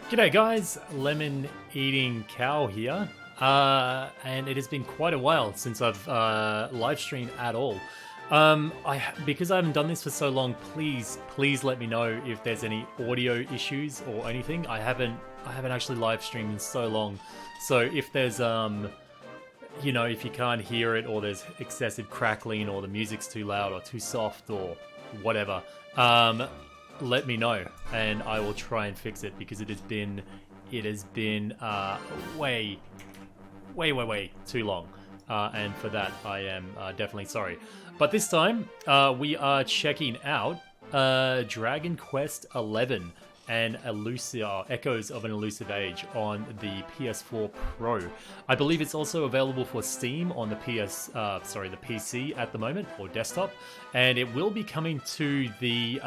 G'day guys, Lemon Eating Cow here, and it has been quite a while since I've live streamed at all. Because I haven't done this for so long, please let me know if there's any audio issues or anything. I haven't actually live streamed in so long, so if there's you know, if you can't hear it or there's excessive crackling or the music's too loud or too soft or whatever, let me know and I will try and fix it, because it has been way too long, and for that I am definitely sorry. But this time we are checking out Dragon Quest XI and Echoes of an Elusive Age on the PS4 Pro. I believe it's also available for Steam on the the PC at the moment, or desktop, and it will be coming to the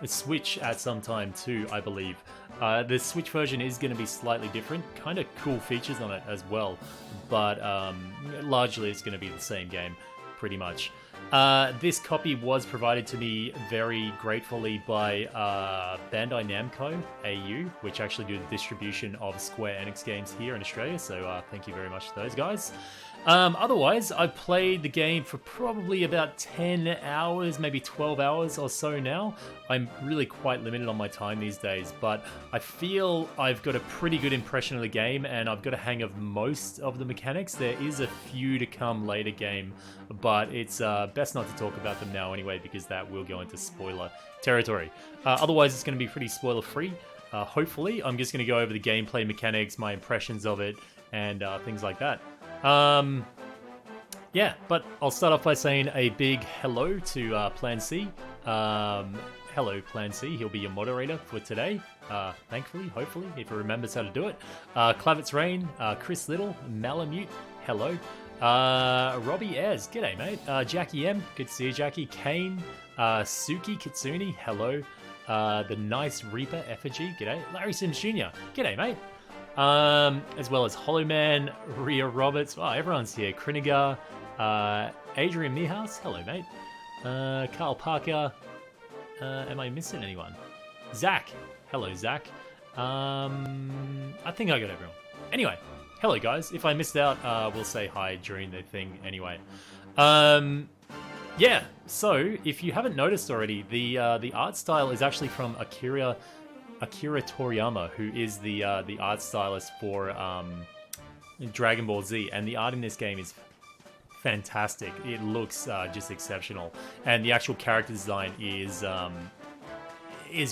Switch at some time too, I believe. The Switch version is going to be slightly different, kind of cool features on it as well, but largely it's going to be the same game, pretty much. This copy was provided to me very gratefully by Bandai Namco AU, which actually do the distribution of Square Enix games here in Australia, so thank you very much to those guys. Otherwise, I've played the game for probably about 10 hours, maybe 12 hours or so now. I'm really quite limited on my time these days, but I feel I've got a pretty good impression of the game and I've got a hang of most of the mechanics. There is a few to come later game, but it's best not to talk about them now anyway, because that will go into spoiler territory. Otherwise, it's going to be pretty spoiler free. Hopefully, I'm just going to go over the gameplay mechanics, my impressions of it, and things like that. Yeah, but I'll start off by saying a big hello to Plan C. Hello, Plan C. He'll be your moderator for today. Thankfully, hopefully, if he remembers how to do it. Clavitz Rain, Chris Little, Malamute, hello. Robbie Ayres, g'day, mate. Jackie M, good to see you, Jackie. Kane, Suki Kitsune, hello. The Nice Reaper Effigy, g'day. Larry Sims Jr., g'day, mate. As well as Hollow Man, Rhea Roberts, oh, everyone's here. Krinigar, Adrian Meehouse, hello, mate. Carl Parker, am I missing anyone? Zach, hello, Zach. I think I got everyone. Anyway, hello, guys. If I missed out, we'll say hi during the thing anyway. Yeah, so if you haven't noticed already, the art style is actually from Akira Toriyama, who is the art stylist for Dragon Ball Z, and the art in this game is fantastic. It looks just exceptional, and the actual character design is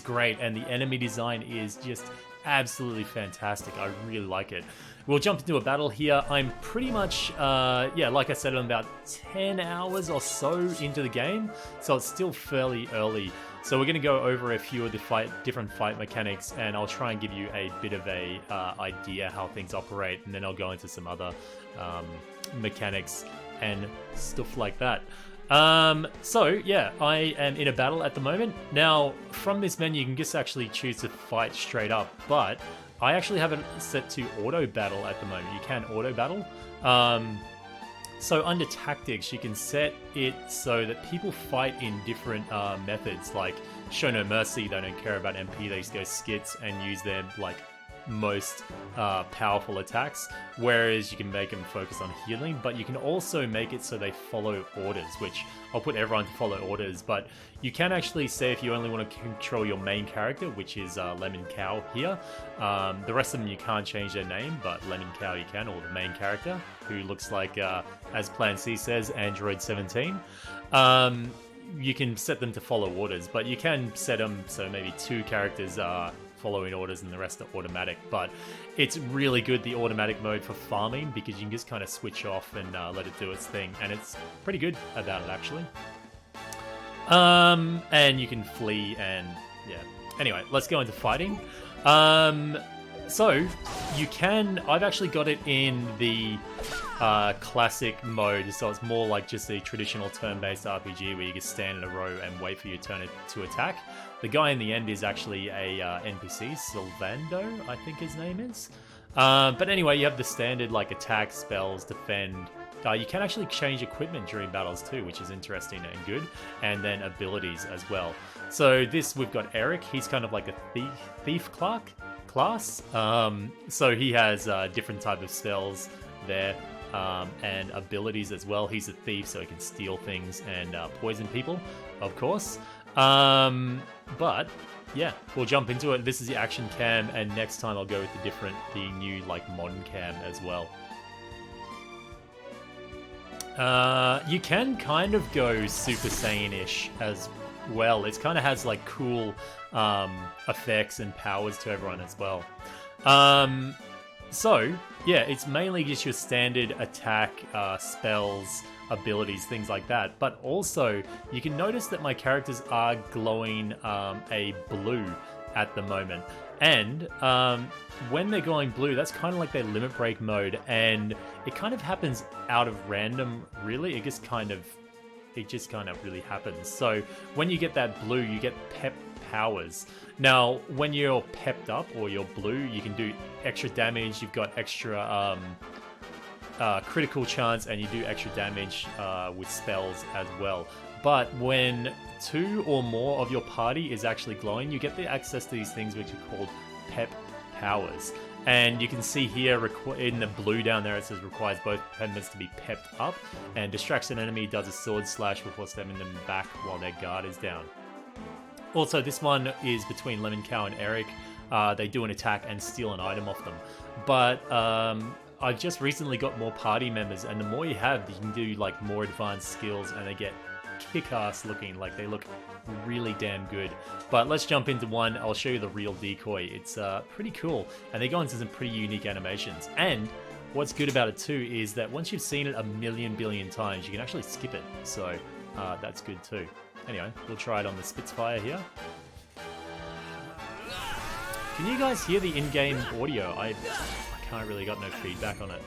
great, and the enemy design is just absolutely fantastic. I really like it. We'll jump into a battle here. I'm pretty much, yeah, like I said, I'm about 10 hours or so into the game, so it's still fairly early. So we're going to go over a few of the different fight mechanics, and I'll try and give you a bit of a idea how things operate, and then I'll go into some other mechanics and stuff like that. So yeah, I am in a battle at the moment. Now, from this menu, you can just actually choose to fight straight up, but I actually have it set to auto battle at the moment. You can auto battle. So under tactics, you can set it so that people fight in different methods, like show no mercy. They don't care about MP. They just go skits and use their most powerful attacks, whereas you can make them focus on healing, but you can also make it so they follow orders, which I'll put everyone to follow orders, but you can actually say if you only want to control your main character, which is Lemon Cow here. The rest of them you can't change their name, but Lemon Cow you can, or the main character, who looks like, as Plan C says, Android 17. You can set them to follow orders, but you can set them so maybe 2 characters are following orders and the rest are automatic. But it's really good, the automatic mode, for farming, because you can just kind of switch off and let it do its thing, and it's pretty good about it actually. And you can flee, and yeah. Anyway, let's go into fighting. So you can, I've actually got it in the classic mode, so it's more like just a traditional turn-based RPG where you just stand in a row and wait for your turn to attack. The guy in the end is actually a NPC, Sylvando, I think his name is. But anyway, you have the standard like attack, spells, defend, You can actually change equipment during battles too, which is interesting and good, and then abilities as well. So this, we've got Eric. He's kind of like a thief class. So he has different type of spells there, and abilities as well. He's a thief, so he can steal things and poison people, of course. But yeah, we'll jump into it. This is the action cam, and next time I'll go with the new like modern cam as well. You can kind of go Super Saiyan-ish as well. It kind of has like cool effects and powers to everyone as well. So yeah, it's mainly just your standard attack, spells, abilities, things like that. But also, you can notice that my characters are glowing a blue at the moment. And when they're glowing blue, that's kind of like their limit break mode, and it kind of happens out of random, really. It just kind of really happens. So when you get that blue, you get pep powers. Now, when you're pepped up or you're blue, you can do extra damage. You've got extra critical chance, and you do extra damage with spells as well. But when 2 or more of your party is actually glowing, you get the access to these things which are called pep powers. And you can see here in the blue down there, it says requires both members to be pepped up, and distracts an enemy, does a sword slash before stabbing them back while their guard is down. Also, this one is between Lemon Cow and Eric. They do an attack and steal an item off them. But I just recently got more party members, and the more you have, you can do like more advanced skills, and they get kick-ass looking. Like, they look really damn good. But let's jump into one. I'll show you the real decoy. It's pretty cool, and they go into some pretty unique animations. And what's good about it too is that once you've seen it a million billion times, you can actually skip it. So that's good too. Anyway, we'll try it on the Spitfire here. Can you guys hear the in-game audio? I can't really, got no feedback on it.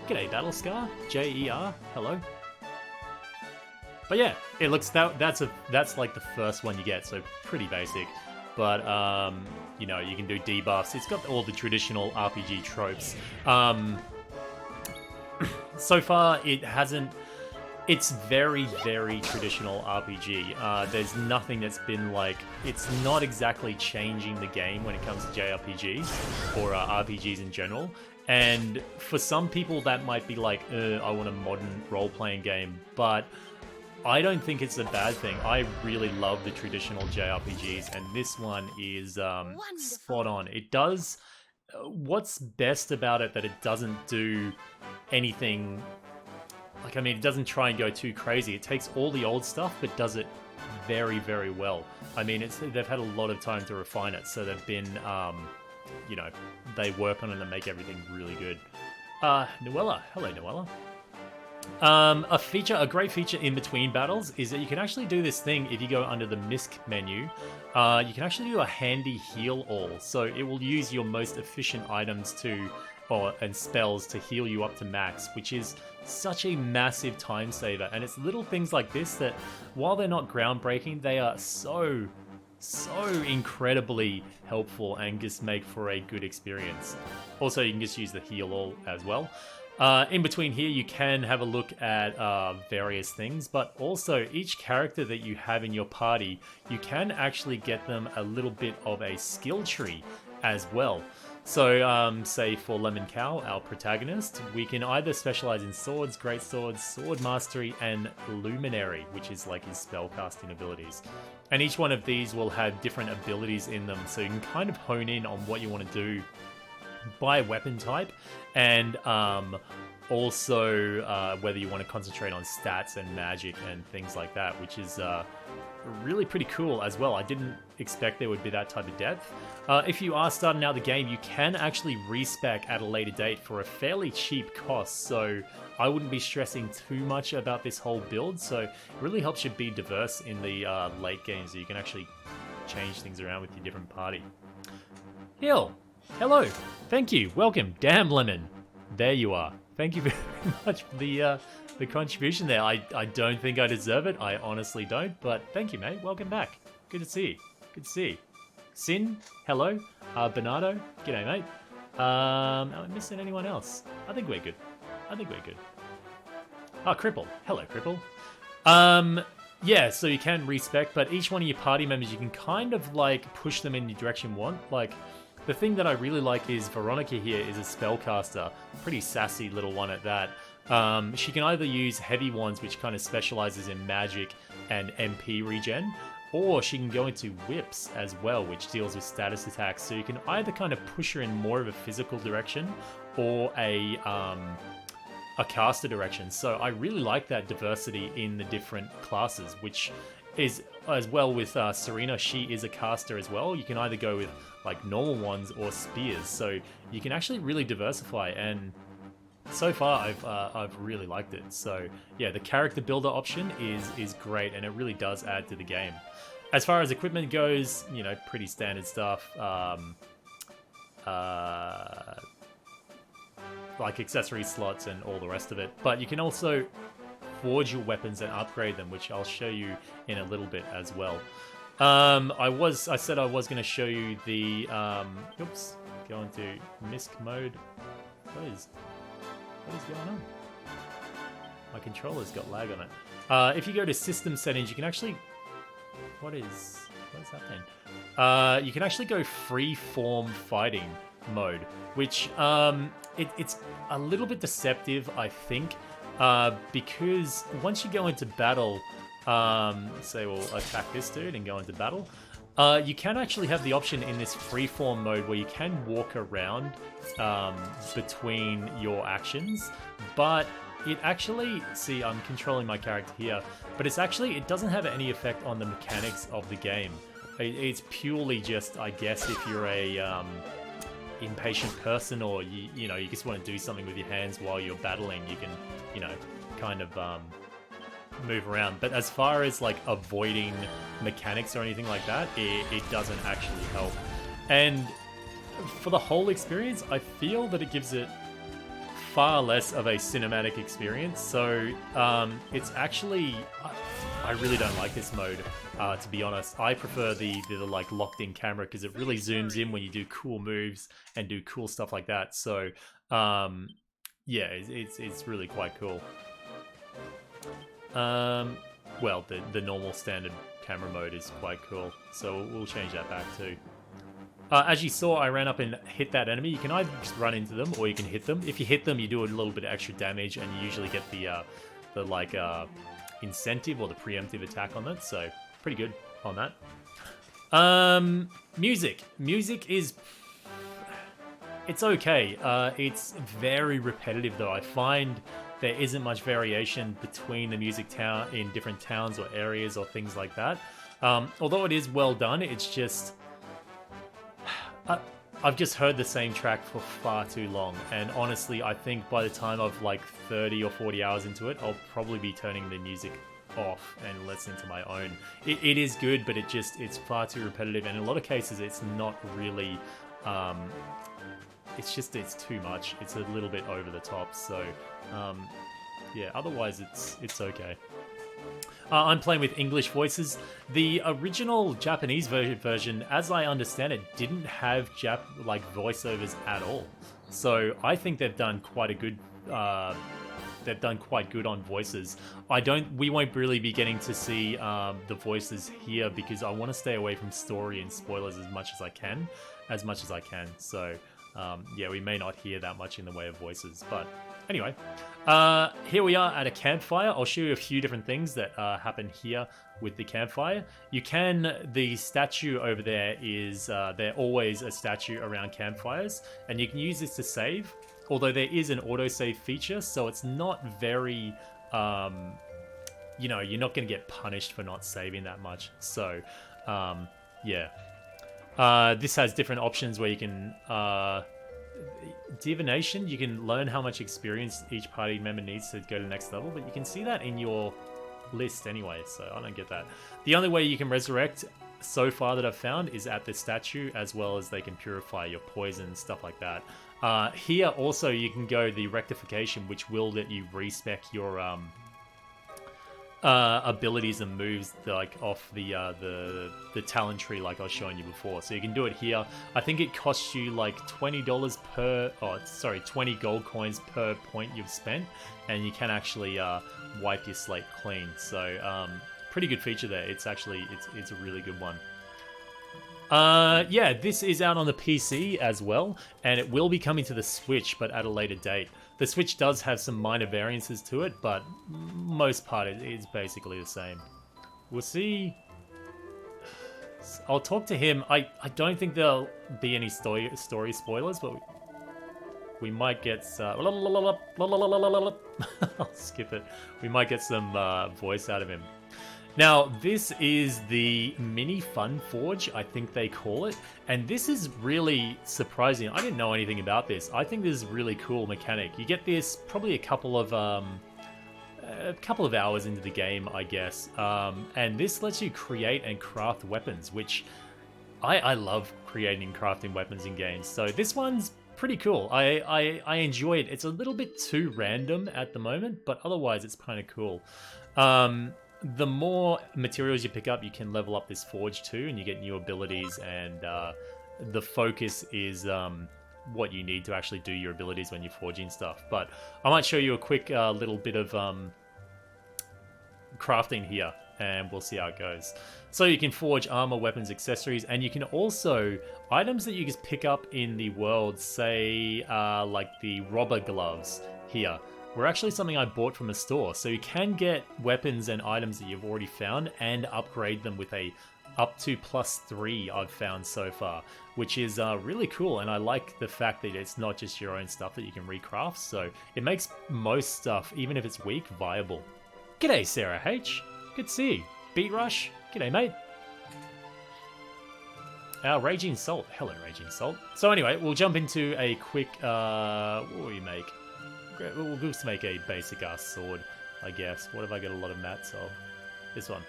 G'day, Battlescar. J-E-R. Hello. But yeah, it looks that's like the first one you get, so pretty basic. But you know, you can do debuffs. It's got all the traditional RPG tropes. So far, it hasn't. It's very, very traditional RPG. There's nothing that's been like... It's not exactly changing the game when it comes to JRPGs or RPGs in general. And for some people, that might be like, I want a modern role-playing game. But I don't think it's a bad thing. I really love the traditional JRPGs, and this one is spot on. It does... What's best about it that it doesn't do anything... Like, I mean, it doesn't try and go too crazy. It takes all the old stuff, but does it very, very well. I mean, they've had a lot of time to refine it, so they've been, you know, they work on it and make everything really good. Noella. Hello, Noella. A great feature in between battles is that you can actually do this thing if you go under the MISC menu. You can actually do a handy heal all. So it will use your most efficient items and spells to heal you up to max, which is such a massive time saver. And it's little things like this that, while they're not groundbreaking, they are so incredibly helpful and just make for a good experience. Also, you can just use the heal all as well. In between here, you can have a look at various things, but also each character that you have in your party, you can actually get them a little bit of a skill tree as well. So, say for Lemon Cow, our protagonist, we can either specialize in swords, great swords, sword mastery, and luminary, which is like his spellcasting abilities. And each one of these will have different abilities in them, so you can kind of hone in on what you want to do by weapon type, and also whether you want to concentrate on stats and magic and things like that, which is really pretty cool as well. I didn't expect there would be that type of depth. If you are starting out the game, you can actually respec at a later date for a fairly cheap cost, so I wouldn't be stressing too much about this whole build. So it really helps you be diverse in the late game, so you can actually change things around with your different party. Hill, hello, thank you, welcome, damn Lemon, there you are. Thank you very much for the contribution there. I don't think I deserve it, I honestly don't, but thank you, mate, welcome back. Good to see you, good to see you. Sin, hello. Bernardo, g'day, mate. Am I missing anyone else? I think we're good. I think we're good. Oh, Cripple. Hello, Cripple. Yeah, so you can respec, but each one of your party members, you can kind of like push them in the direction you want. Like, the thing that I really like is Veronica here is a spellcaster. Pretty sassy little one at that. She can either use heavy wands, which kind of specializes in magic and MP regen, or she can go into whips as well, which deals with status attacks. So you can either kind of push her in more of a physical direction or a caster direction. So I really like that diversity in the different classes, which is as well with Serena. She is a caster as well. You can either go with like normal ones or spears. So you can actually really diversify, and so far I've really liked it. So yeah, the character builder option is great, and it really does add to the game. As far as equipment goes, you know, pretty standard stuff. Like accessory slots and all the rest of it. But you can also forge your weapons and upgrade them, which I'll show you in a little bit as well. I said I was going to show you the oops, go into MISC mode. What is going on? My controller's got lag on it. If you go to system settings, you can actually what is happening? You can actually go free form fighting mode, which it's a little bit deceptive, I think, because once you go into battle, say we'll attack this dude and go into battle, you can actually have the option in this freeform mode where you can walk around between your actions, but it actually, see, I'm controlling my character here, but it doesn't have any effect on the mechanics of the game. It's purely just, I guess, if you're a impatient person, or you know, you just want to do something with your hands while you're battling, you can, you know, kind of move around. But as far as like avoiding mechanics or anything like that, it doesn't actually help. And for the whole experience, I feel that it gives it far less of a cinematic experience. So it's actually, I really don't like this mode, to be honest. I prefer the like locked in camera, because it really zooms in when you do cool moves and do cool stuff like that. So yeah, it's really quite cool. Well, the normal standard camera mode is quite cool, so we'll change that back too. As you saw, I ran up and hit that enemy. You can either just run into them, or you can hit them. If you hit them, you do a little bit of extra damage, and you usually get the like incentive or the preemptive attack on that. So pretty good on that. Music is, it's okay. It's very repetitive though. I find there isn't much variation between the music in different towns or areas or things like that. Although it is well done, it's just, I've just heard the same track for far too long, and honestly, I think by the time I've like 30 or 40 hours into it, I'll probably be turning the music off and listening to my own. It is good, but it's far too repetitive, and in a lot of cases, it's not really. It's too much. It's a little bit over the top. So, yeah. Otherwise, it's okay. I'm playing with English voices. The original Japanese version, as I understand it, didn't have voiceovers at all. So I think they've done quite a good. They've done quite good on voices. We won't really be getting to see the voices here, because I want to stay away from story and spoilers as much as I can. So yeah, we may not hear that much in the way of voices, but anyway, here we are at a campfire. I'll show you a few different things that happen here with the campfire. The statue over there is, there's always a statue around campfires, and you can use this to save, although there is an autosave feature, so it's not very, you know, you're not going to get punished for not saving that much. So, yeah. This has different options where you can, divination, you can learn how much experience each party member needs to go to the next level, but you can see that in your list anyway, so I don't get that. The only way you can resurrect so far that I've found is at the statue, as well as they can purify your poison, stuff like that. Here also you can go the rectification, which will let you respec your abilities and moves like off the talent tree like I was showing you before. So you can do it here. I think it costs you like $20 per, oh sorry, 20 gold coins per point you've spent, and you can actually wipe your slate clean. So pretty good feature there. It's actually it's a really good one. Yeah, this is out on the PC as well, and it will be coming to the Switch, but at a later date. The Switch does have some minor variances to it, but most part it's basically the same. We'll see. I'll talk to him. I don't think there'll be any story spoilers, but we might get... I'll skip it. We might get some voice out of him. Now, this is the Mini Fun Forge, I think they call it, and this is really surprising. I didn't know anything about this. I think this is a really cool mechanic. You get this probably a couple of hours into the game, I guess, and this lets you create and craft weapons, which I love creating and crafting weapons in games. So this one's pretty cool. I enjoy it. It's a little bit too random at the moment, but otherwise it's kind of cool. The more materials you pick up, you can level up this forge too, and you get new abilities, and the focus is what you need to actually do your abilities when you're forging stuff. But I might show you a quick little bit of crafting here, and we'll see how it goes. So you can forge armor, weapons, accessories, and you can also, items that you just pick up in the world, say like the robber gloves here, were actually something I bought from a store. So you can get weapons and items that you've already found and upgrade them with a up to +3 I've found so far, which is really cool. And I like the fact that it's not just your own stuff that you can recraft. So it makes most stuff, even if it's weak, viable. G'day, Sarah H. Good to see you. Beat Rush. G'day, mate. Raging Salt. Hello, Raging Salt. So anyway, we'll jump into a quick, what will we make? We'll just make a basic ass sword, I guess. What have I got a lot of mats of? This one.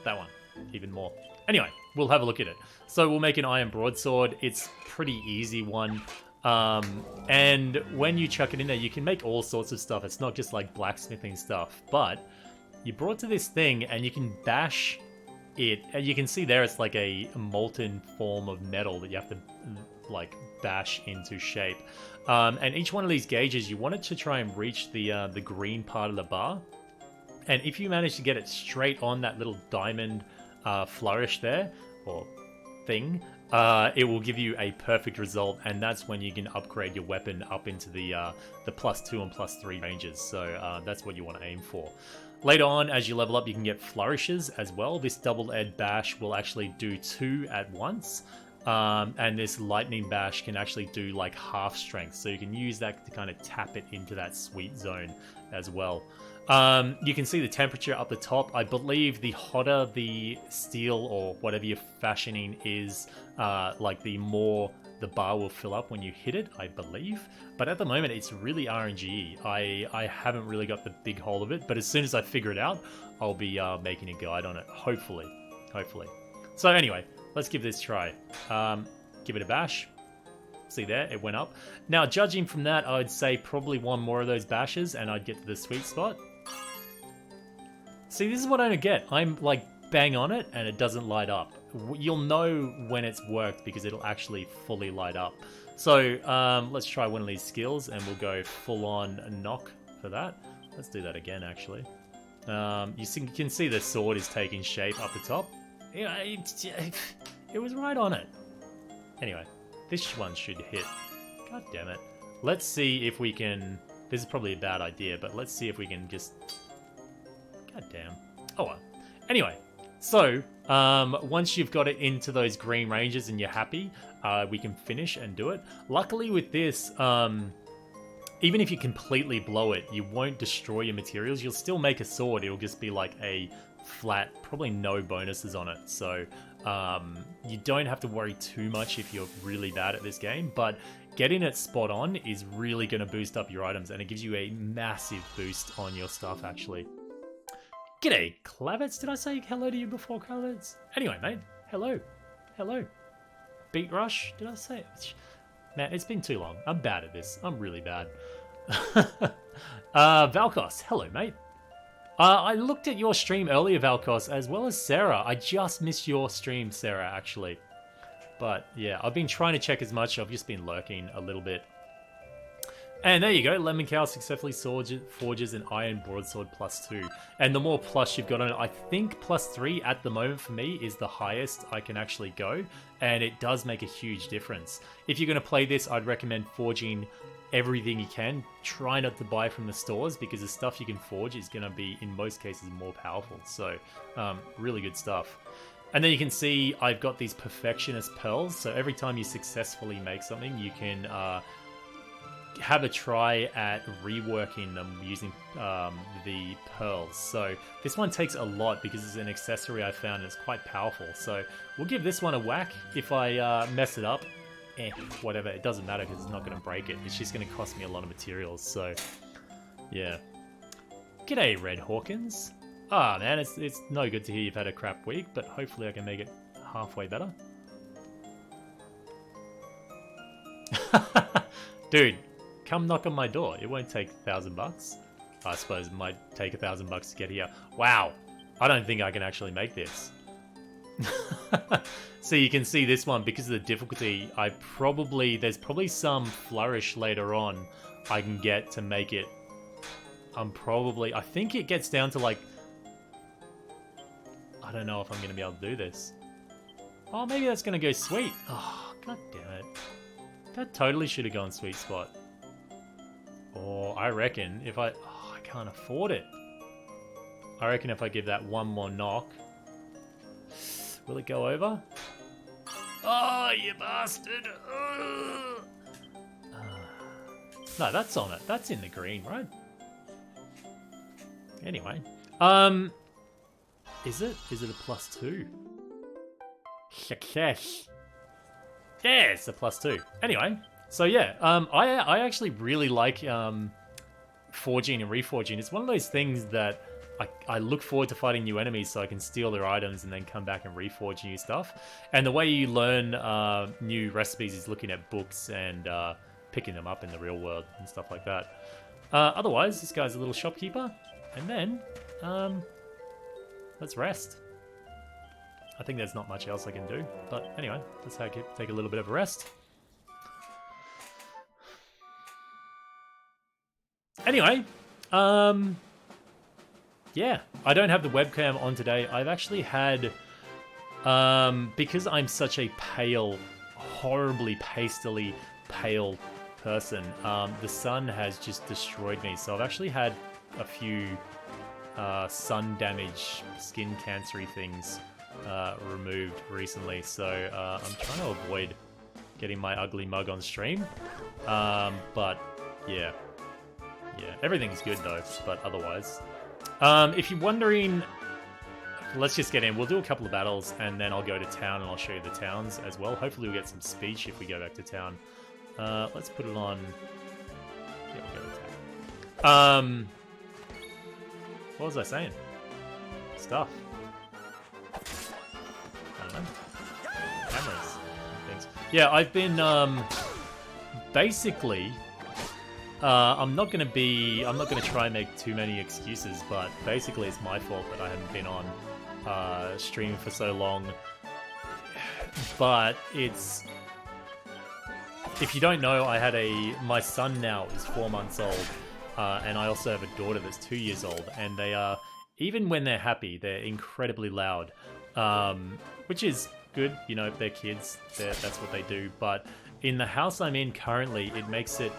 That one. Even more. Anyway, we'll have a look at it. So we'll make an iron broadsword. It's pretty easy one. And when you chuck it in there, you can make all sorts of stuff. It's not just like blacksmithing stuff. But you brought to this thing and you can bash it. And you can see there it's like a molten form of metal that you have to like bash into shape. And each one of these gauges, you want it to try and reach the green part of the bar. And if you manage to get it straight on that little diamond flourish there, or thing, it will give you a perfect result, and that's when you can upgrade your weapon up into the +2 and +3 ranges. So that's what you want to aim for. Later on, as you level up, you can get flourishes as well. This double-edged bash will actually do 2 at once. And this lightning bash can actually do like half strength, so you can use that to kind of tap it into that sweet zone as well. You can see the temperature up the top. I believe the hotter the steel or whatever you're fashioning is, like the more the bar will fill up when you hit it, I believe. But at the moment, it's really RNG. I haven't really got the big hold of it, but as soon as I figure it out, I'll be making a guide on it, hopefully. So anyway, let's give this a try. Give it a bash. See there, it went up. Now, judging from that, I would say probably one more of those bashes and I'd get to the sweet spot. See, this is what I don't get. I'm like bang on it and it doesn't light up. You'll know when it's worked because it'll actually fully light up. So let's try one of these skills and we'll go full on knock for that. Let's do that again, actually. You can see the sword is taking shape up the top. It was right on it. Anyway, this one should hit. God damn it. Let's see if we can... This is probably a bad idea, but let's see if we can just... God damn. Oh well. Anyway, so once you've got it into those green ranges and you're happy, we can finish and do it. Luckily with this, even if you completely blow it, you won't destroy your materials. You'll still make a sword. It'll just be like a flat, probably no bonuses on it. So you don't have to worry too much if you're really bad at this game, but getting it spot on is really going to boost up your items, and it gives you a massive boost on your stuff, actually. G'day, Clavets. Did I say hello to you before, Clavets? Anyway, mate, hello. Hello. Beat Rush, did I say it? Man, it's been too long. I'm bad at this. I'm really bad. Valkos, hello, mate. I looked at your stream earlier, Valkos, as well as Sarah. I just missed your stream, Sarah, actually. But yeah, I've been trying to check as much. I've just been lurking a little bit. And there you go, Lemon Cow successfully forges an Iron Broadsword +2. And the more plus you've got on it, I think +3 at the moment for me is the highest I can actually go. And it does make a huge difference. If you're going to play this, I'd recommend forging everything you can. Try not to buy from the stores because the stuff you can forge is going to be, in most cases, more powerful. So, really good stuff. And then you can see I've got these Perfectionist Pearls. So every time you successfully make something, you can have a try at reworking them using the pearls. So this one takes a lot because it's an accessory I found and it's quite powerful. So we'll give this one a whack. If I mess it up, whatever, it doesn't matter because it's not going to break it. It's just going to cost me a lot of materials. So yeah. G'day, Red Hawkins. Ah, man, it's no good to hear you've had a crap week, but hopefully I can make it halfway better. Dude, come knock on my door. It won't take $1,000. I suppose it might take $1,000 to get here. Wow, I don't think I can actually make this. So you can see this one, because of the difficulty, there's probably some flourish later on I can get to make it. I think it gets down to like, I don't know if I'm going to be able to do this. Oh, maybe that's going to go sweet. Oh, god damn it. That totally should have gone sweet spot. Or I reckon if I can't afford it. I reckon if I give that one more knock, will it go over? Oh, you bastard! No, that's on it. That's in the green, right? Anyway, is it a +2? Success. Yeah, it's a +2. Anyway, so yeah, I actually really like forging and reforging. It's one of those things that I look forward to fighting new enemies so I can steal their items and then come back and reforge new stuff. And the way you learn new recipes is looking at books and picking them up in the real world and stuff like that. Otherwise, this guy's a little shopkeeper. And then, let's rest. I think there's not much else I can do. But anyway, let's take a little bit of a rest. Anyway, yeah, I don't have the webcam on today. I've actually had, because I'm such a pale, horribly pastily pale person, the sun has just destroyed me. So I've actually had a few sun damage, skin cancery things removed recently. So I'm trying to avoid getting my ugly mug on stream. But yeah, everything's good though, but otherwise. If you're wondering, let's just get in. We'll do a couple of battles, and then I'll go to town, and I'll show you the towns as well. Hopefully we'll get some speech if we go back to town. Let's put it on. Yeah, we'll go to town. What was I saying? Stuff. I don't know. Cameras and things. Yeah, I've been, basically... I'm not gonna try and make too many excuses, but basically it's my fault that I haven't been on stream for so long. But it's, if you don't know, my son now is 4 months old, and I also have a daughter that's 2 years old, and they are, even when they're happy, they're incredibly loud, which is good, you know, they're kids, that's what they do. But in the house I'm in currently, it makes it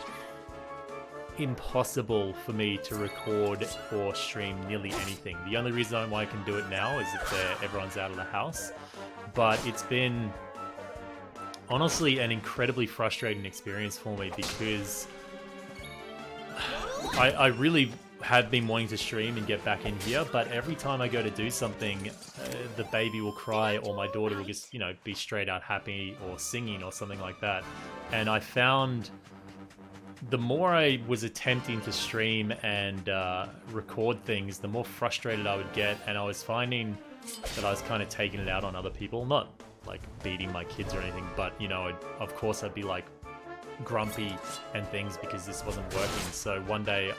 impossible for me to record or stream nearly anything. The only reason why I can do it now is if everyone's out of the house. But it's been honestly an incredibly frustrating experience for me because I really have been wanting to stream and get back in here, but every time I go to do something, the baby will cry or my daughter will just, you know, be straight out happy or singing or something like that. And I found the more I was attempting to stream and record things, the more frustrated I would get, and I was finding that I was kind of taking it out on other people. Not like beating my kids or anything, but, you know, of course I'd be like grumpy and things because this wasn't working. So one day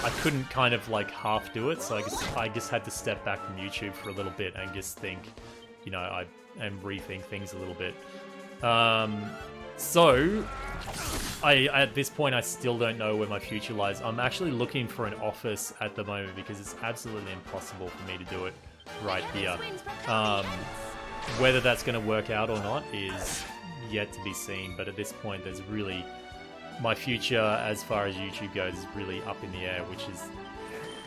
I couldn't kind of like half do it, so I just had to step back from YouTube for a little bit and just think, you know, and rethink things a little bit. So at this point I still don't know where my future lies. I'm actually looking for an office at the moment because it's absolutely impossible for me to do it right here. Whether that's going to work out or not is yet to be seen, but at this point there's really, my future as far as YouTube goes is really up in the air, which is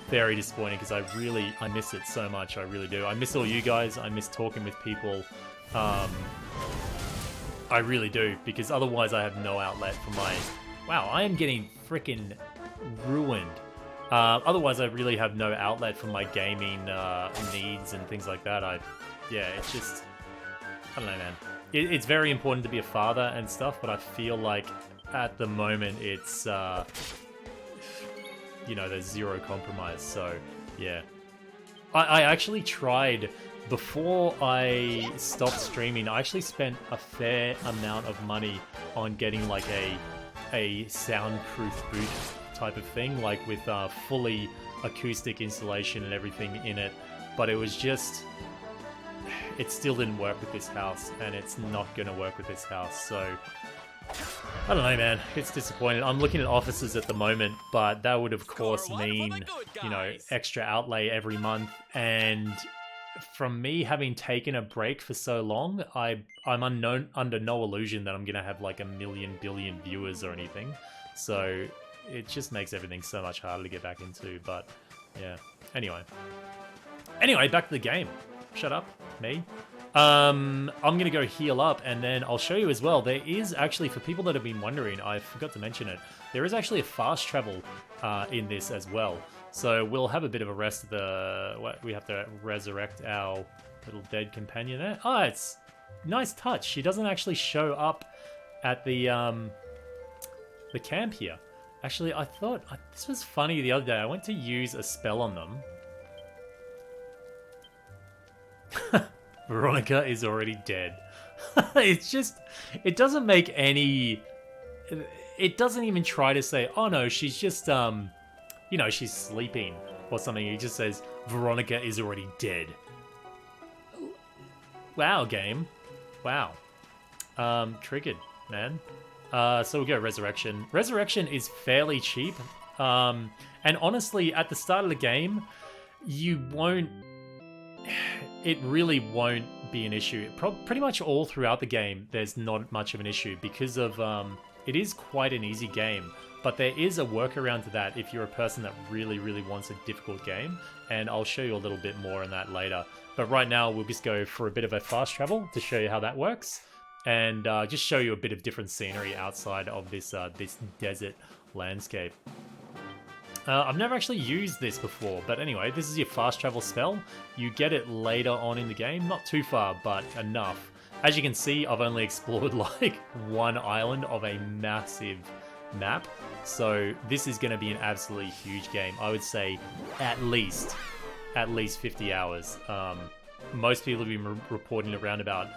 very disappointing because I miss it so much. I really do. I miss all you guys. I miss talking with people. I really do, because otherwise I have no outlet for my... Wow, I am getting freaking ruined. Otherwise I really have no outlet for my gaming needs and things like that. Yeah, it's just... I don't know, man. It's very important to be a father and stuff, but I feel like at the moment it's... you know, there's zero compromise, so yeah. I actually tried... Before I stopped streaming, I actually spent a fair amount of money on getting like a soundproof booth type of thing, like with fully acoustic installation and everything in it. But it was just, it still didn't work with this house, and it's not going to work with this house. So I don't know, man. It's disappointing. I'm looking at offices at the moment, but that would of course mean, you know, extra outlay every month. And from me having taken a break for so long, I'm under no illusion that I'm gonna have like 1 million billion viewers or anything. So it just makes everything so much harder to get back into. But yeah. Anyway, back to the game. Shut up, me. I'm gonna go heal up, and then I'll show you as well. There is actually, for people that have been wondering, I forgot to mention it. There is actually a fast travel in this as well. So we'll have a bit of a rest of the... We have to resurrect our little dead companion there. Oh, it's nice touch. She doesn't actually show up at the camp here. Actually, I thought... This was funny the other day. I went to use a spell on them. Veronica is already dead. It's just... It doesn't make any... It doesn't even try to say, oh no, she's just... you know, she's sleeping or something. He just says, Veronica is already dead. Wow, game. Wow. Triggered, man. So we'll go Resurrection. Resurrection is fairly cheap. And honestly, at the start of the game, you won't... It really won't be an issue. Pretty much all throughout the game, there's not much of an issue because of... it is quite an easy game. But there is a workaround to that if you're a person that really, really wants a difficult game, and I'll show you a little bit more on that later. But right now, we'll just go for a bit of a fast travel to show you how that works, and just show you a bit of different scenery outside of this this desert landscape. I've never actually used this before, but anyway, this is your fast travel spell. You get it later on in the game, not too far, but enough. As you can see, I've only explored like one island of a massive map, so this is going to be an absolutely huge game. I would say at least 50 hours. Most people have been reporting around about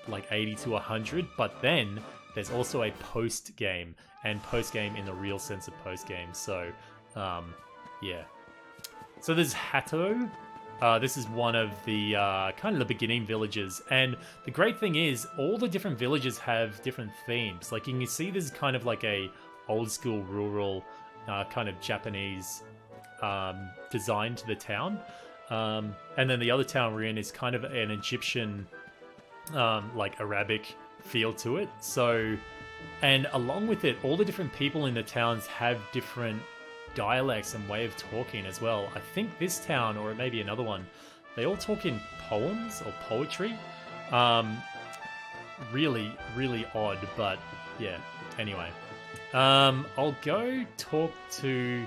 like 80 to 100, but then there's also a post game, and post game in the real sense of post game. So yeah, so there's Hato. This is one of the kind of the beginning villages, and the great thing is all the different villages have different themes. Like you can see, this is kind of like a old school rural kind of Japanese design to the town, and then the other town we're in is kind of an Egyptian like Arabic feel to it. So, and along with it, all the different people in the towns have different dialects and way of talking as well. I think this town, or it may be another one, they all talk in poems or poetry. Really, really odd, but yeah. Anyway, I'll go talk to...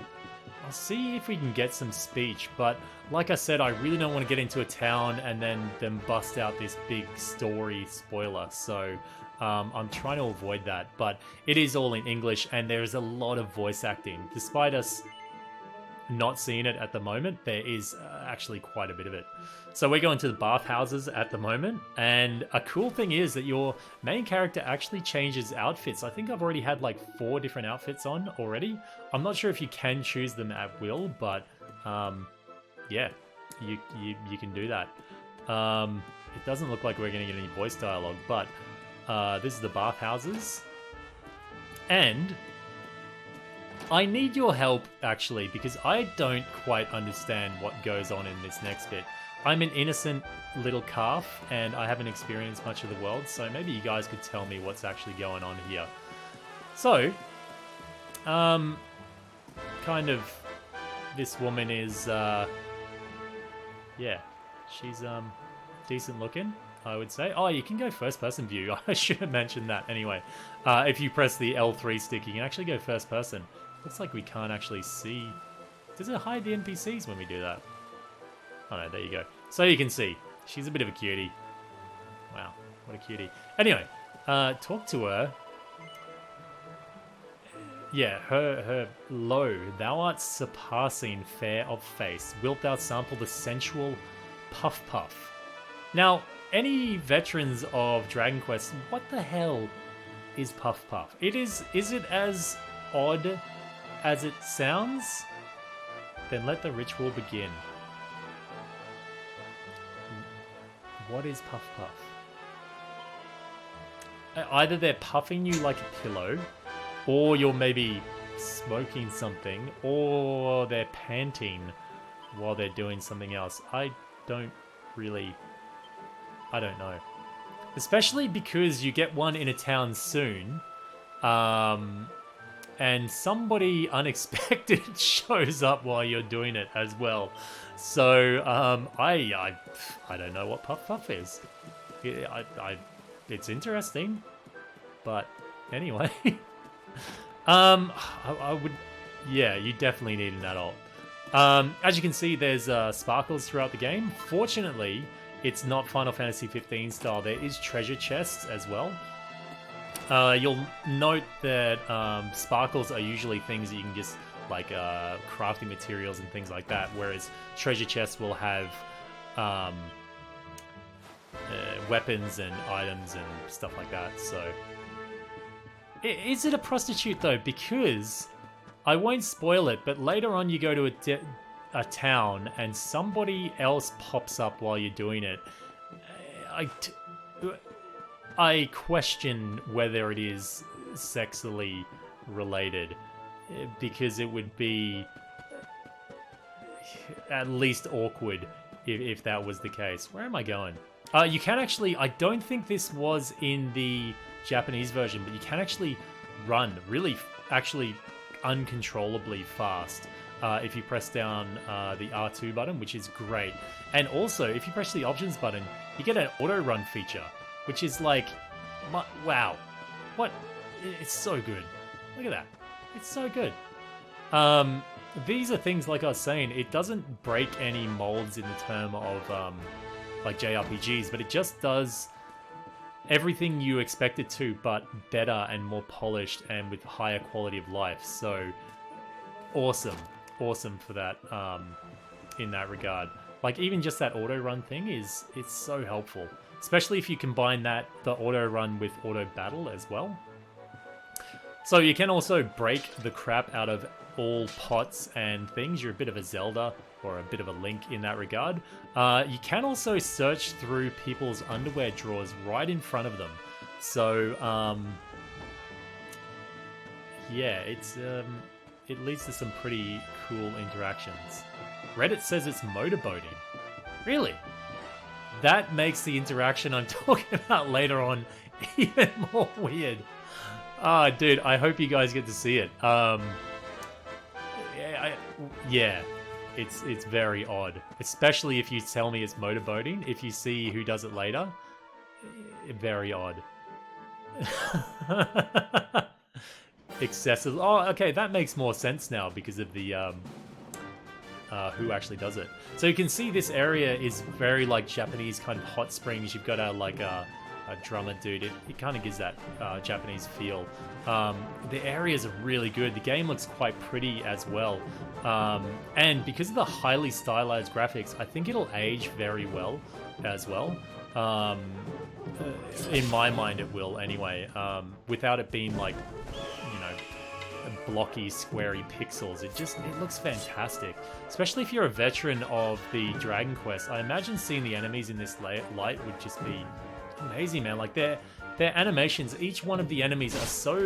I'll see if we can get some speech, but like I said, I really don't want to get into a town and then bust out this big story spoiler, so I'm trying to avoid that. But it is all in English, and there's a lot of voice acting. Despite us not seeing it at the moment, there is actually quite a bit of it. So we're going to the bathhouses at the moment, and a cool thing is that your main character actually changes outfits. I think I've already had like 4 different outfits on already. I'm not sure if you can choose them at will, but yeah, you can do that. It doesn't look like we're going to get any voice dialogue, but this is the bathhouses. And I need your help, actually, because I don't quite understand what goes on in this next bit. I'm an innocent little calf, and I haven't experienced much of the world, so maybe you guys could tell me what's actually going on here. So, kind of, this woman is, yeah, she's, decent looking, I would say. Oh, you can go first person view. I should have mentioned that anyway. If you press the L3 stick, you can actually go first person. Looks like we can't actually see. Does it hide the NPCs when we do that? Oh no, there you go. So you can see. She's a bit of a cutie. Wow, what a cutie. Anyway, talk to her. Yeah, her lo, thou art surpassing fair of face. Wilt thou sample the sensual puff puff? Now, any veterans of Dragon Quest, what the hell is puff puff? Is it as odd as it sounds? Then let the ritual begin. What is puff puff? Either they're puffing you like a pillow, or you're maybe smoking something, or they're panting while they're doing something else. I don't know. Especially because you get one in a town soon, and somebody unexpected shows up while you're doing it as well. So I don't know what puff puff is. It's interesting, but anyway, I would, yeah, you definitely need an adult. As you can see, there's sparkles throughout the game. Fortunately, it's not Final Fantasy 15 style. There is treasure chests as well. You'll note that sparkles are usually things that you can just, like, crafting materials and things like that, whereas treasure chests will have weapons and items and stuff like that. So, is it a prostitute though? Because I won't spoil it, but later on you go to a town and somebody else pops up while you're doing it. I question whether it is sexually related, because it would be at least awkward if that was the case. Where am I going? You can actually, I don't think this was in the Japanese version, but you can actually run really, actually uncontrollably fast if you press down the R2 button, which is great. And also, if you press the options button, you get an auto run feature, which is like, wow, what? It's so good. Look at that. It's so good. These are things, like I was saying, it doesn't break any molds in the term of like JRPGs, but it just does everything you expect it to, but better and more polished and with higher quality of life. So awesome for that in that regard. Like, even just that auto run thing it's so helpful, especially if you combine the auto run with auto battle as well. So you can also break the crap out of all pots and things. You're a bit of a Zelda or a bit of a Link in that regard. You can also search through people's underwear drawers right in front of them. So yeah, it leads to some pretty cool interactions. Reddit says it's motorboating. Really? That makes the interaction I'm talking about later on even more weird. Ah, dude, I hope you guys get to see it. Yeah, it's very odd, especially if you tell me it's motorboating. If you see who does it later, very odd. Excessive. Oh, okay, that makes more sense now because of the who actually does it. So you can see this area is very like Japanese kind of hot springs. You've got a drummer dude. It kind of gives that Japanese feel. The areas are really good. The game looks quite pretty as well. And because of the highly stylized graphics, I think it'll age very well as well. In my mind, it will anyway. Without it being like, you know, blocky, squarey pixels. It looks fantastic. Especially if you're a veteran of the Dragon Quest. I imagine seeing the enemies in this light would just be amazing, man. Like their animations, each one of the enemies are so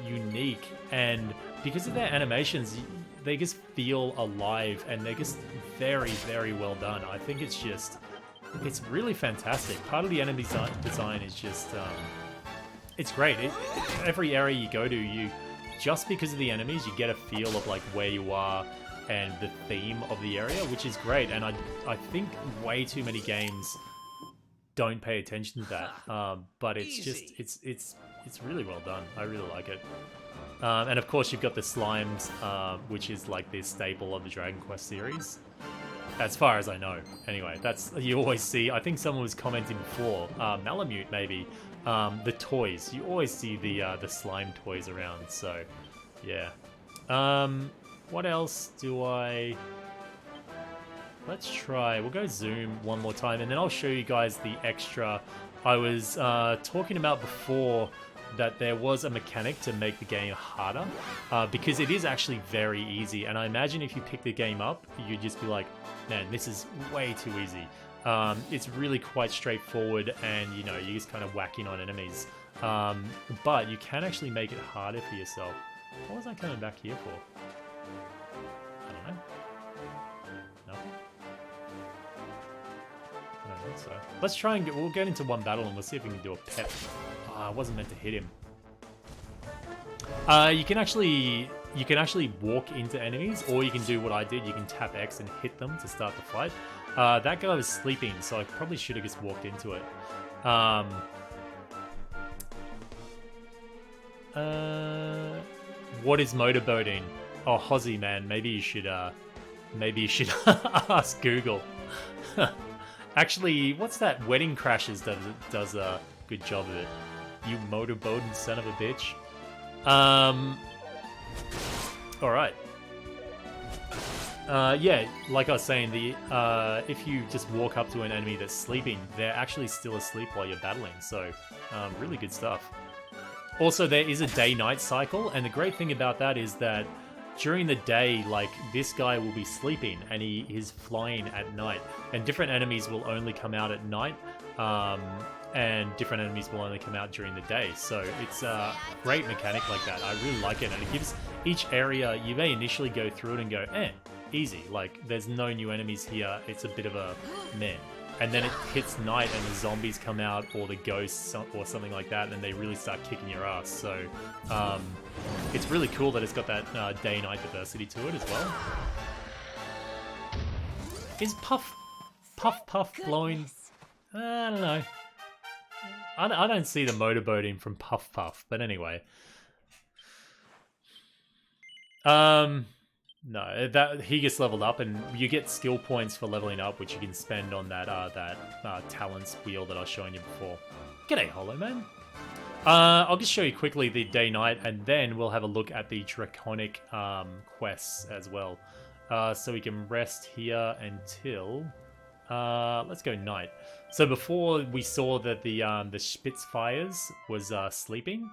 unique, and because of their animations, they just feel alive, and they're just very, very well done. I think it's really fantastic. Part of the enemy design is just, it's great. Every area you go to, just because of the enemies, you get a feel of like where you are and the theme of the area, which is great. And I think way too many games don't pay attention to that. But it's just, it's really well done. I really like it. And of course you've got the slimes, which is like the staple of the Dragon Quest series. As far as I know. Anyway, you always see, I think someone was commenting before, Malamute maybe, the toys. You always see the slime toys around, so yeah. What else do let's try, we'll go zoom one more time, and then I'll show you guys the extra. I was talking about before that there was a mechanic to make the game harder, because it is actually very easy, and I imagine if you pick the game up, you'd just be like, man, this is way too easy. It's really quite straightforward, and you know, you're just kind of whacking on enemies. But you can actually make it harder for yourself. What was I coming back here for? I don't know. Nothing? I don't think so. Let's try and we'll get into one battle and we'll see if we can do a pep. I wasn't meant to hit him. You can actually walk into enemies, or you can do what I did. You can tap X and hit them to start the fight. That guy was sleeping, so I probably should have just walked into it. What is motorboating? Oh, Hozzy, man, maybe you should ask Google. Actually, what's that? Wedding Crashers does a good job of it. You motorboating son of a bitch. Alright. Yeah, like I was saying, if you just walk up to an enemy that's sleeping, they're actually still asleep while you're battling, so really good stuff. Also, there is a day-night cycle, and the great thing about that is that during the day, like, this guy will be sleeping, and he is flying at night, and different enemies will only come out at night, and different enemies will only come out during the day. So it's a great mechanic like that. I really like it, and it gives each area, you may initially go through it and go, easy, like there's no new enemies here, it's a bit of a meh. And then it hits night and the zombies come out, or the ghosts or something like that, and they really start kicking your ass. So it's really cool that it's got that day-night diversity to it as well. Is Puff blowing? I don't know. I don't see the motorboating from Puff, but anyway. No, that he gets leveled up, and you get skill points for leveling up, which you can spend on that talents wheel that I was showing you before. G'day, Hollow Man. I'll just show you quickly the day-night, and then we'll have a look at the draconic quests as well. So we can rest here until let's go night. So before we saw that the Spitfires was sleeping.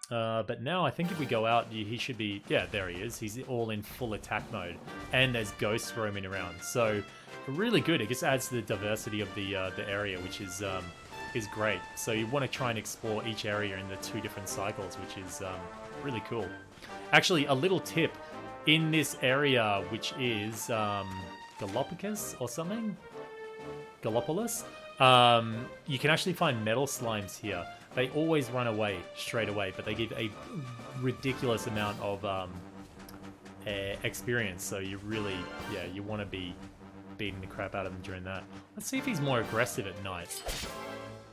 But now I think if we go out, he should be, yeah, there he is. He's all in full attack mode, and there's ghosts roaming around. So really good. It just adds to the diversity of the area, which is great. So you want to try and explore each area in the 2 different cycles, which is really cool. Actually, a little tip in this area, which is Galapagos or something, Gallipolis. You can actually find metal slimes here. They always run away straight away, but they give a ridiculous amount of experience. So you really, yeah, you want to be beating the crap out of him during that. Let's see if he's more aggressive at night.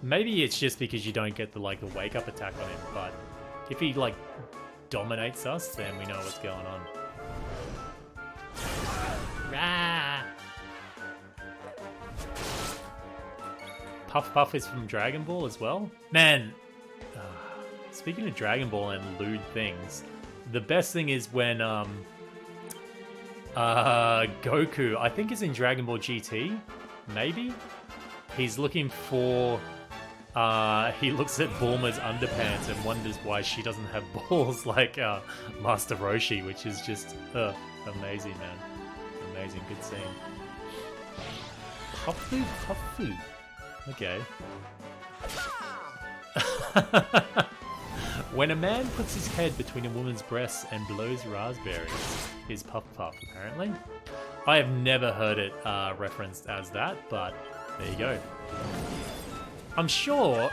Maybe it's just because you don't get the wake up attack on him, but if he dominates us, then we know what's going on. Rah! Puff Puff is from Dragon Ball as well. Man, speaking of Dragon Ball and lewd things, the best thing is when Goku, I think is in Dragon Ball GT, maybe? He's looking for... he looks at Bulma's underpants and wonders why she doesn't have balls like Master Roshi, which is just amazing, man. Amazing, good scene. Puffoo, Puffoo. Okay. When a man puts his head between a woman's breasts and blows raspberries, is Puff Puff, apparently. I have never heard it referenced as that, but there you go. I'm sure...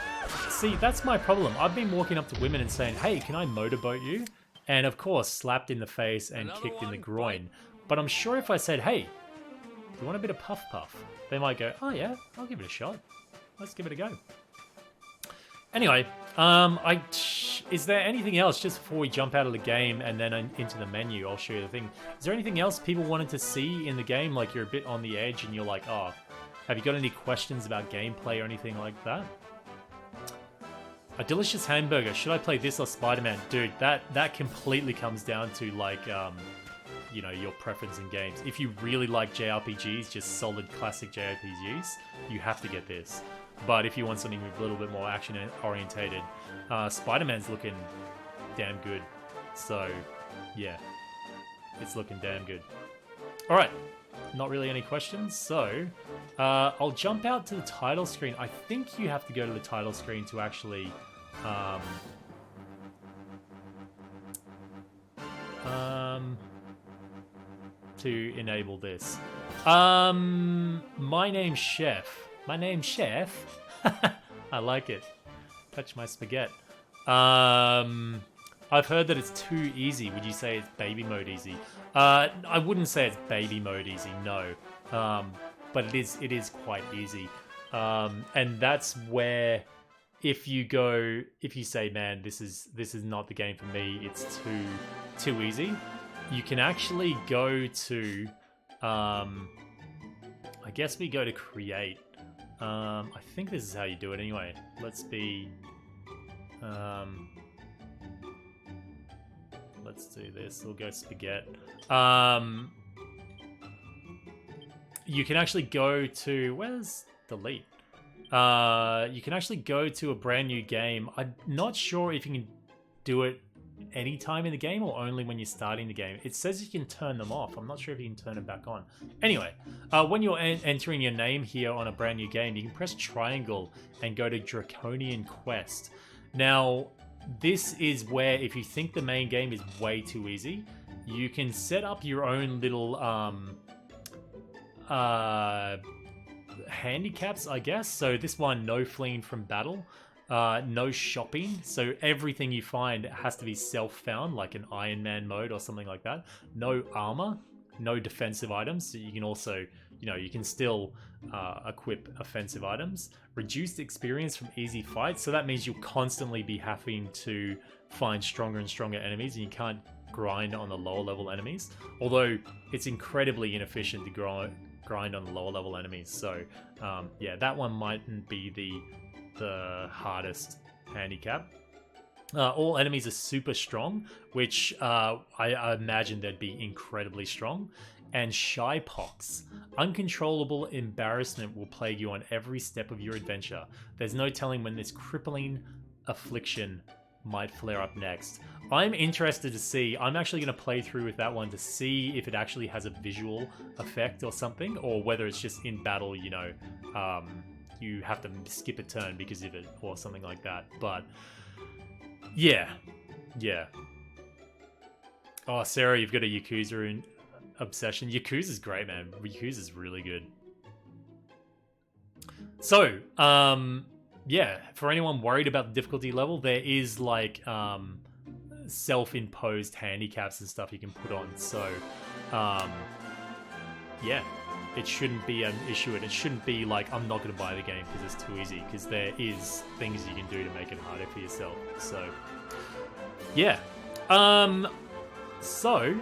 See, that's my problem. I've been walking up to women and saying, hey, can I motorboat you? And of course, slapped in the face and kicked in the groin. But I'm sure if I said, hey, do you want a bit of Puff Puff? They might go, oh yeah, I'll give it a shot. Let's give it a go. Anyway, is there anything else, just before we jump out of the game and then into the menu, I'll show you the thing. Is there anything else people wanted to see in the game? Like you're a bit on the edge and you're like, oh, have you got any questions about gameplay or anything like that? A delicious hamburger. Should I play this or Spider-Man? Dude, that completely comes down to like, you know, your preference in games. If you really like JRPGs, just solid classic JRPGs, you have to get this. But if you want something a little bit more action orientated, Spider-Man's looking damn good. So, yeah, it's looking damn good. All right, not really any questions. So, I'll jump out to the title screen. I think you have to go to the title screen to actually, to enable this. My name's Chef. My name's Chef. I like it. Touch my spaghetti. I've heard that it's too easy. Would you say it's baby mode easy? I wouldn't say it's baby mode easy, no. But it is quite easy. And that's where if you say, man, this is not the game for me, it's too easy, you can actually go to I guess we go to create. I think this is how you do it anyway. Let's be... let's do this. We'll go spaghetti. You can actually go to... Where's delete? You can actually go to a brand new game. I'm not sure if you can do it anytime in the game or only when you're starting the game. It says you can turn them off. I'm not sure if you can turn them back on. Anyway, when you're entering your name here on a brand new game, you can press triangle and go to Draconian Quest. Now, this is where if you think the main game is way too easy, you can set up your own little handicaps, I guess. So this one, no fleeing from battle. No shopping, so everything you find has to be self-found, like an Iron Man mode or something like that. No armor, no defensive items, so you can also, you know, you can still equip offensive items. Reduced experience from easy fights, so that means you'll constantly be having to find stronger and stronger enemies, and you can't grind on the lower level enemies. Although it's incredibly inefficient to grind on the lower level enemies, so yeah, that one mightn't be the hardest handicap. All enemies are super strong, which I imagine they'd be incredibly strong. And Shy Pox. Uncontrollable embarrassment will plague you on every step of your adventure. There's no telling when this crippling affliction might flare up next. I'm interested to see. I'm actually going to play through with that one to see if it actually has a visual effect or something, or whether it's just in battle, you know, you have to skip a turn because of it or something like that. But yeah. Oh, Sarah, you've got a Yakuza obsession. Yakuza's great, man. Yakuza's really good. So, yeah, for anyone worried about the difficulty level, there is like self-imposed handicaps and stuff you can put on. So, yeah. It shouldn't be an issue, and it shouldn't be like, I'm not going to buy the game because it's too easy, because there is things you can do to make it harder for yourself. So, yeah. So,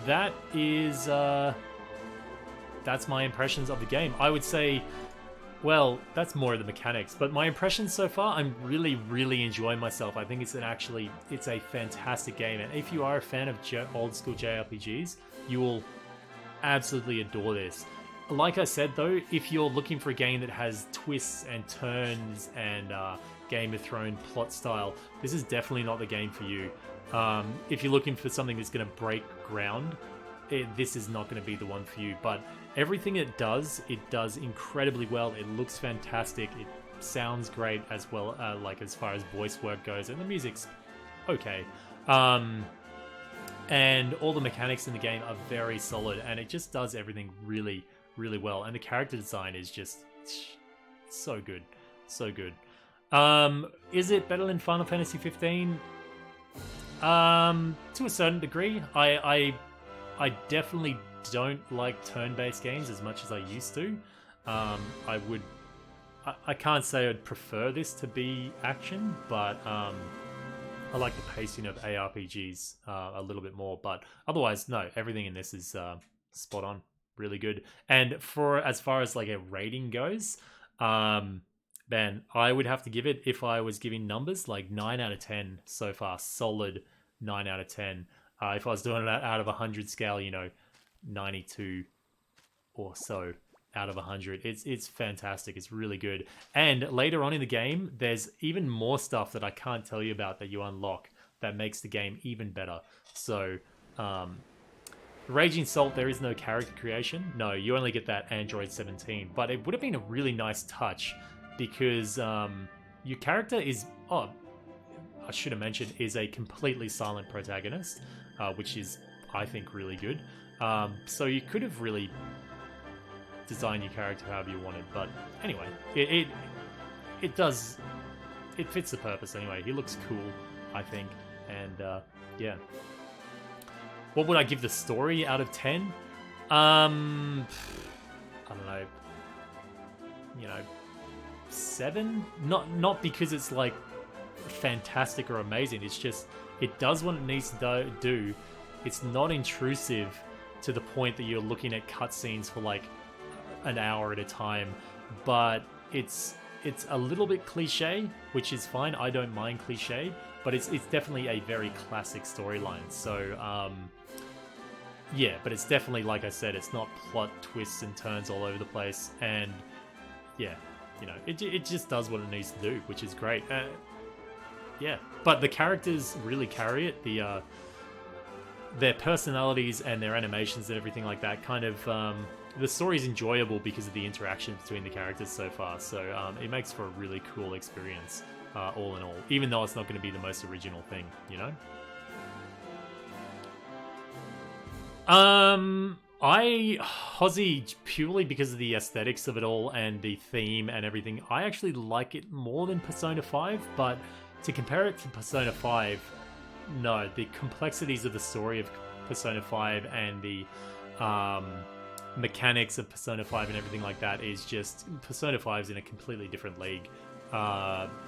that is, that's my impressions of the game. I would say well, that's more of the mechanics. But my impressions so far, I'm really enjoying myself. I think it's a fantastic game. And if you are a fan of old school JRPGs, you will absolutely adore this. Like I said though, if you're looking for a game that has twists and turns and Game of Thrones plot style, this is definitely not the game for you. If you're looking for something that's going to break ground, this is not going to be the one for you. But everything it does incredibly well. It looks fantastic. It sounds great as well, like as far as voice work goes, and the music's okay. And all the mechanics in the game are very solid, and it just does everything really well. And the character design is just so good, so good. Is it better than Final Fantasy 15? To a certain degree. I definitely don't like turn-based games as much as I used to. I can't say I'd prefer this to be action, but I like the pacing of ARPGs a little bit more. But otherwise, no, everything in this is spot on, really good. And as far as like a rating goes, man, I would have to give it, if I was giving numbers, like 9 out of 10 so far. Solid 9 out of 10. If I was doing it out of 100 scale, 92 or so out of 100. It's fantastic. It's really good. And later on in the game, there's even more stuff that I can't tell you about that you unlock that makes the game even better. So, Raging Salt, there is no character creation. No, you only get that Android 17. But it would have been a really nice touch because your character is, I should have mentioned, is a completely silent protagonist, which is, I think, really good. So you could have really designed your character however you wanted, but anyway, it fits the purpose anyway. He looks cool, I think, and yeah. What would I give the story out of 10? I don't know, 7? Not because it's like fantastic or amazing. It's just, it does what it needs to do. It's not intrusive to the point that you're looking at cutscenes for like an hour at a time, but it's a little bit cliche, which is fine. I don't mind cliche, but it's definitely a very classic storyline. So yeah, but it's definitely, like I said, it's not plot twists and turns all over the place, and yeah, it just does what it needs to do, which is great. Yeah, but the characters really carry it. Their personalities and their animations and everything like that kind of, the story's enjoyable because of the interaction between the characters so far. So it makes for a really cool experience, all in all, even though it's not going to be the most original thing, Hozzy, purely because of the aesthetics of it all and the theme and everything, I actually like it more than Persona 5, but to compare it to Persona 5, no, the complexities of the story of Persona 5 and the mechanics of Persona 5 and everything like that is just, Persona 5 is in a completely different league.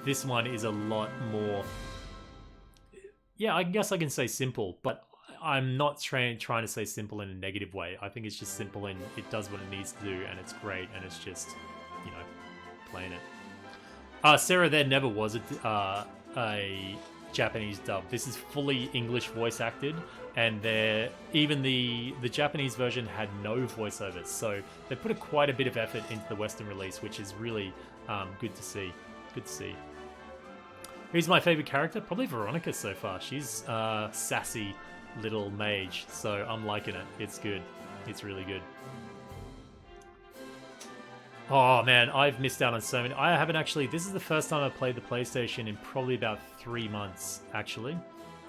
This one is a lot more, yeah, I guess I can say simple, but I'm not trying to say simple in a negative way. I think it's just simple and it does what it needs to do, and it's great, and it's just, playing it. Sarah, there never was a Japanese dub. This is fully English voice acted, and even the Japanese version had no voiceovers, so they put quite a bit of effort into the Western release, which is really good to see. Good to see. Who's my favorite character? Probably Veronica so far. She's sassy little mage, so I'm liking it. It's good. It's really good. Oh man, I've missed out on so many. I haven't actually, this is the first time I've played the PlayStation in probably about 3 months, actually.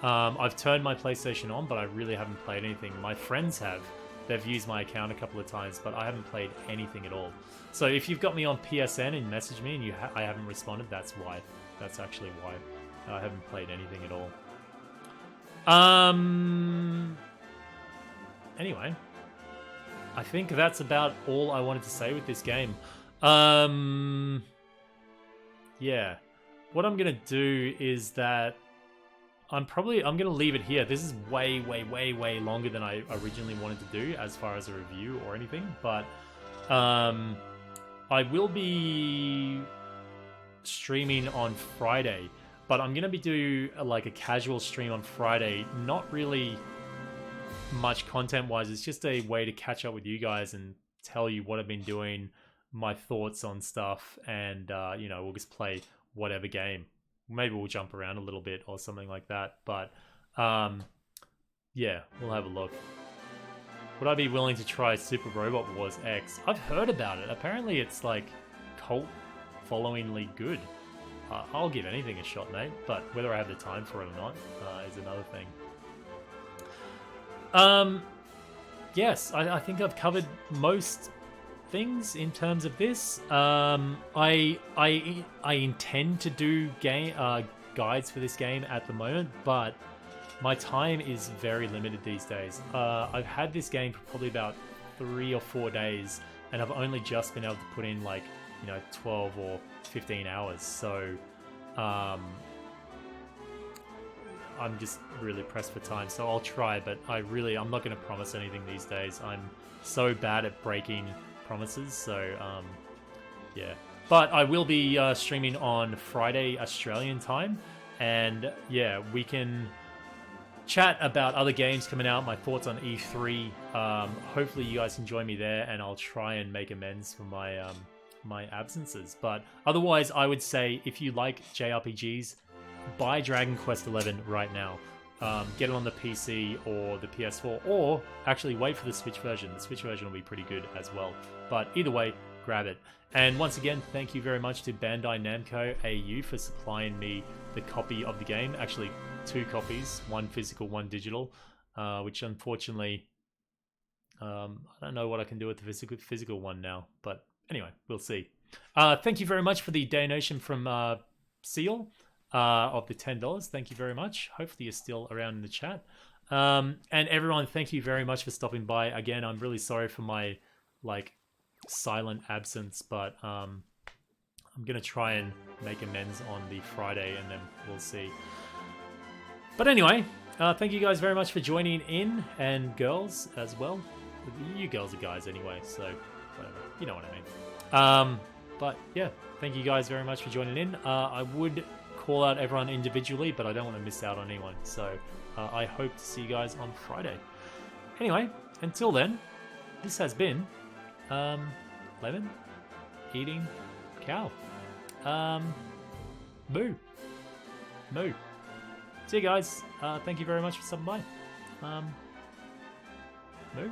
I've turned my PlayStation on, but I really haven't played anything. My friends have. They've used my account a couple of times, but I haven't played anything at all. So if you've got me on PSN and messaged me and I haven't responded, that's why. That's actually why. I haven't played anything at all. Anyway, I think that's about all I wanted to say with this game. Yeah. What I'm gonna do is that I'm gonna leave it here. This is way longer than I originally wanted to do as far as a review or anything, but I will be streaming on Friday, but I'm gonna be doing like a casual stream on Friday. Not really much content wise. It's just a way to catch up with you guys and tell you what I've been doing, my thoughts on stuff, and you know, we'll just play whatever game. Maybe we'll jump around a little bit or something like that. But yeah, we'll have a look. Would I be willing to try Super Robot Wars X? I've heard about it. Apparently it's like cult followingly good. I'll give anything a shot, mate. But whether I have the time for it or not is another thing. Yes, I think I've covered most things in terms of this. I intend to do guides for this game at the moment, but my time is very limited these days. I've had this game for probably about 3 or 4 days, and I've only just been able to put in like, you know, 12 or 15 hours. So I'm just really pressed for time. So I'll try, but I'm not going to promise anything these days. I'm so bad at breaking promises. So yeah, but I will be streaming on Friday Australian time, and yeah, we can chat about other games coming out, my thoughts on E3. Hopefully you guys can join me there, and I'll try and make amends for my my absences. But otherwise, I would say if you like JRPGs, buy Dragon Quest XI right now. Get it on the PC or the PS4, or actually wait for the Switch version. The Switch version will be pretty good as well. But either way, grab it. And once again, thank you very much to Bandai Namco AU for supplying me the copy of the game. Actually, 2 copies, one physical, one digital, which unfortunately, I don't know what I can do with the physical one now. But anyway, we'll see. Thank you very much for the donation from Seal of the $10. Thank you very much. Hopefully you're still around in the chat. And everyone, thank you very much for stopping by. Again, I'm really sorry for my silent absence, but I'm gonna try and make amends on the Friday, and then we'll see. But anyway, thank you guys very much for joining in, and girls as well. You girls are guys anyway, so whatever, you know what I mean. But yeah, thank you guys very much for joining in. I would call out everyone individually, but I don't want to miss out on anyone, so I hope to see you guys on Friday. Anyway, until then, this has been Lemon eating cow. Moo. See you guys. Thank you very much for stopping by. Moo.